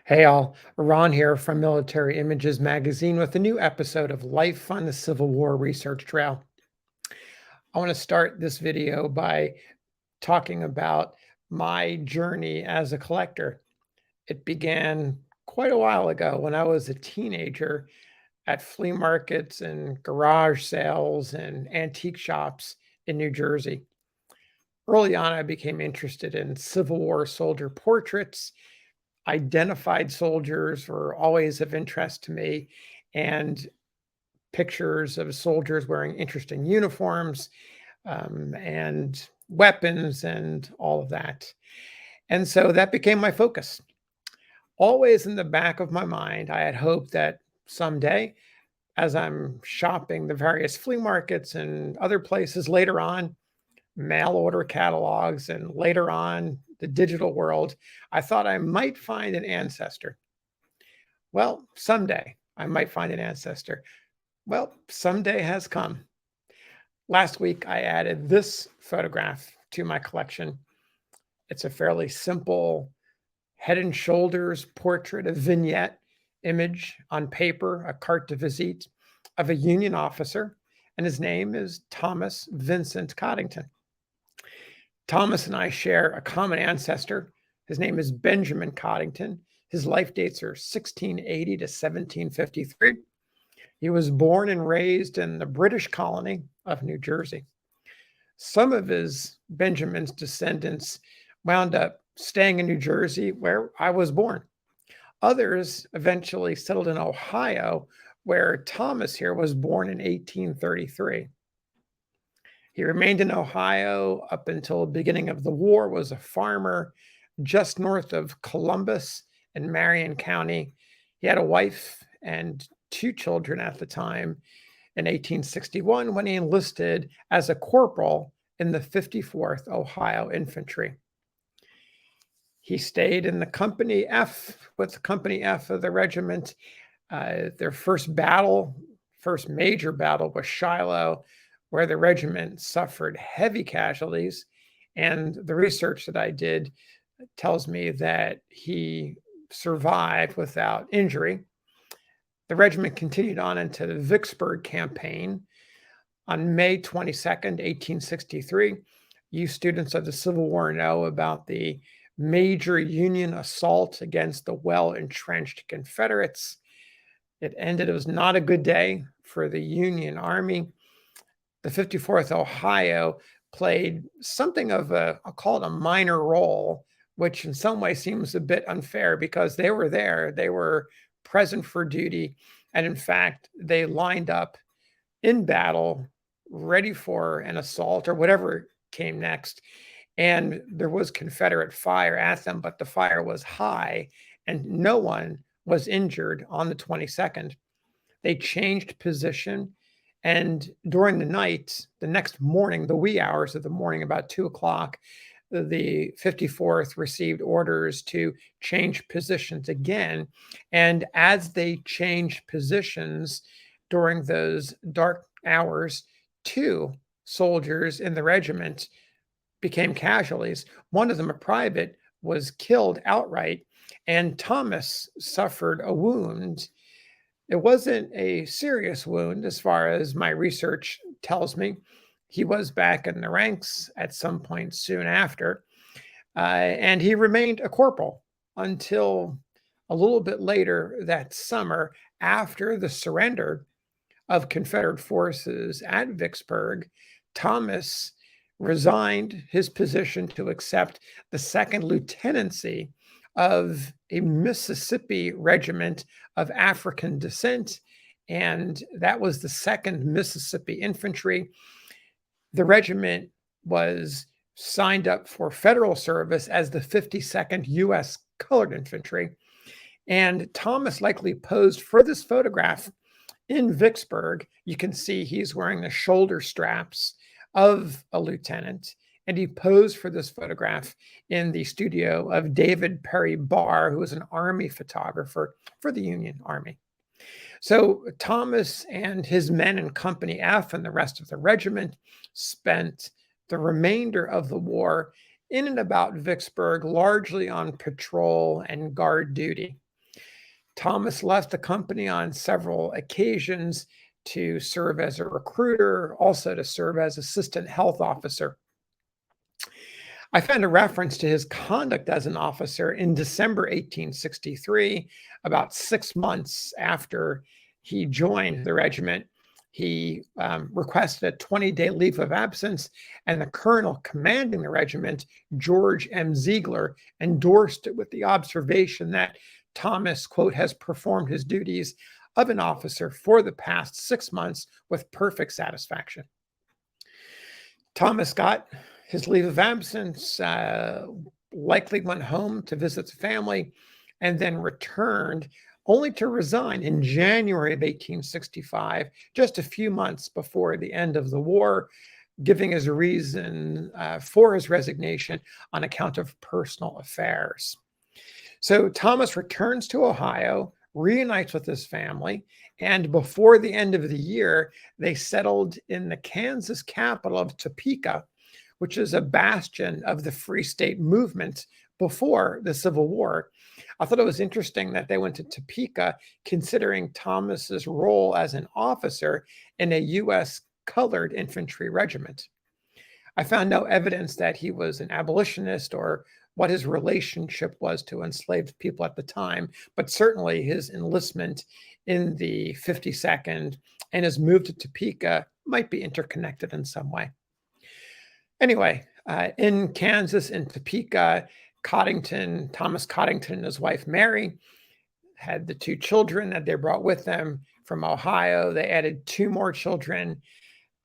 Hey all, Ron here from Military Images Magazine with a new episode of Life on the Civil War Research Trail. I want to start this video by talking about my journey as a collector. It began quite a while ago when I was a teenager at flea markets and garage sales and antique shops in New Jersey. Early on, I became interested in Civil War soldier portraits. Identified soldiers were always of interest to me, and pictures of soldiers wearing interesting uniforms and weapons and all of that. And so that became my focus. Always in the back of my mind, I had hoped that someday, as I'm shopping the various flea markets and other places later on, mail order catalogs, and later on the digital world, I thought I might find an ancestor. Well, someday I might find an ancestor. Well, someday has come. Last week I added this photograph to my collection. It's a fairly simple head and shoulders portrait, a vignette image on paper, a carte de visite of a Union officer, and his name is Thomas Vincent Coddington. Thomas and I share a common ancestor. His name is Benjamin Coddington. His life dates are 1680 to 1753. He was born and raised in the British colony of New Jersey. Some of Benjamin's descendants wound up staying in New Jersey, where I was born. Others eventually settled in Ohio, where Thomas here was born in 1833. He remained in Ohio up until the beginning of the war, was a farmer just north of Columbus in Marion County. He had a wife and two children at the time in 1861 when he enlisted as a corporal in the 54th Ohio Infantry. He stayed in the Company F with Company F of the regiment. Their first major battle was Shiloh, where the regiment suffered heavy casualties. And the research that I did tells me that he survived without injury. The regiment continued on into the Vicksburg campaign. On May 22nd, 1863, you students of the Civil War know about the major Union assault against the well-entrenched Confederates. It was not a good day for the Union Army. The 54th Ohio played something of I'll call it a minor role, which in some way seems a bit unfair because they were there. They were present for duty. And in fact, they lined up in battle, ready for an assault or whatever came next. And there was Confederate fire at them, but the fire was high and no one was injured on the 22nd. They changed position. And during the night, the next morning, the wee hours of the morning, about 2 o'clock, the 54th received orders to change positions again. And as they changed positions during those dark hours, two soldiers in the regiment became casualties. One of them, a private, was killed outright, and Thomas suffered a wound. It wasn't a serious wound, as far as my research tells me. He was back in the ranks at some point soon after, and he remained a corporal until a little bit later that summer after the surrender of Confederate forces at Vicksburg. Thomas resigned his position to accept the second lieutenancy of a Mississippi regiment of African descent, and that was the 2nd Mississippi Infantry. The regiment was signed up for federal service as the 52nd U.S. Colored Infantry, and Thomas likely posed for this photograph in Vicksburg. You can see he's wearing the shoulder straps of a lieutenant, and he posed for this photograph in the studio of David Perry Barr, who was an Army photographer for the Union Army. So Thomas and his men in Company F and the rest of the regiment spent the remainder of the war in and about Vicksburg, largely on patrol and guard duty. Thomas left the company on several occasions to serve as a recruiter, also to serve as assistant health officer. I found a reference to his conduct as an officer in December 1863, about 6 months after he joined the regiment. He requested a 20-day leave of absence, and the colonel commanding the regiment, George M. Ziegler, endorsed it with the observation that Thomas, quote, has performed his duties of an officer for the past 6 months with perfect satisfaction. Thomas got his leave of absence, likely went home to visit the family, and then returned only to resign in January of 1865, just a few months before the end of the war, giving his reason for his resignation on account of personal affairs. So Thomas returns to Ohio, reunites with his family, and before the end of the year, they settled in the Kansas capital of Topeka, which is a bastion of the Free State movement before the Civil War. I thought it was interesting that they went to Topeka, considering Thomas's role as an officer in a U.S. colored infantry regiment. I found no evidence that he was an abolitionist or what his relationship was to enslaved people at the time, but certainly his enlistment in the 52nd and his move to Topeka might be interconnected in some way. Anyway, in Kansas, in Topeka, Thomas Coddington and his wife Mary had the 2 children that they brought with them from Ohio. They added 2 more children.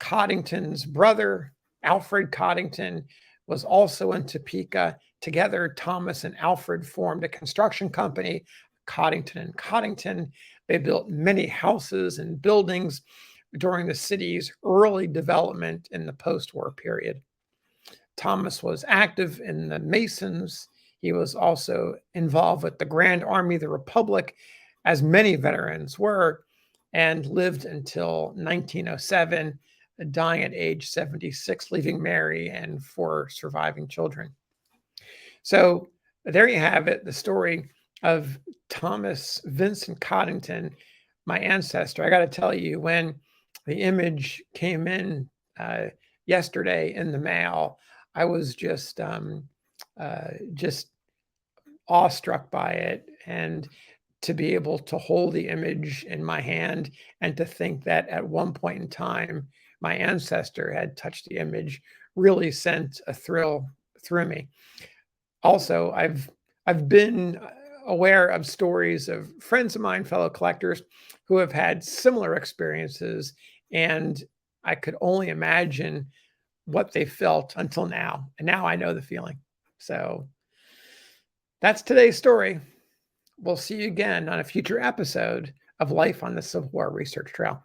Coddington's brother, Alfred Coddington, was also in Topeka. Together, Thomas and Alfred formed a construction company, Coddington and Coddington. They built many houses and buildings during the city's early development in the post-war period. Thomas was active in the Masons. He was also involved with the Grand Army of the Republic, as many veterans were, and lived until 1907, dying at age 76, leaving Mary and 4 surviving children. So there you have it, the story of Thomas Vincent Coddington, my ancestor. I got to tell you, when the image came in yesterday in the mail, I was just awestruck by it, and to be able to hold the image in my hand and to think that at one point in time my ancestor had touched the image really sent a thrill through me. Also, I've been aware of stories of friends of mine, fellow collectors, who have had similar experiences, and I could only imagine what they felt until now. And now I know the feeling. So that's today's story. We'll see you again on a future episode of Life on the Civil War Research Trail.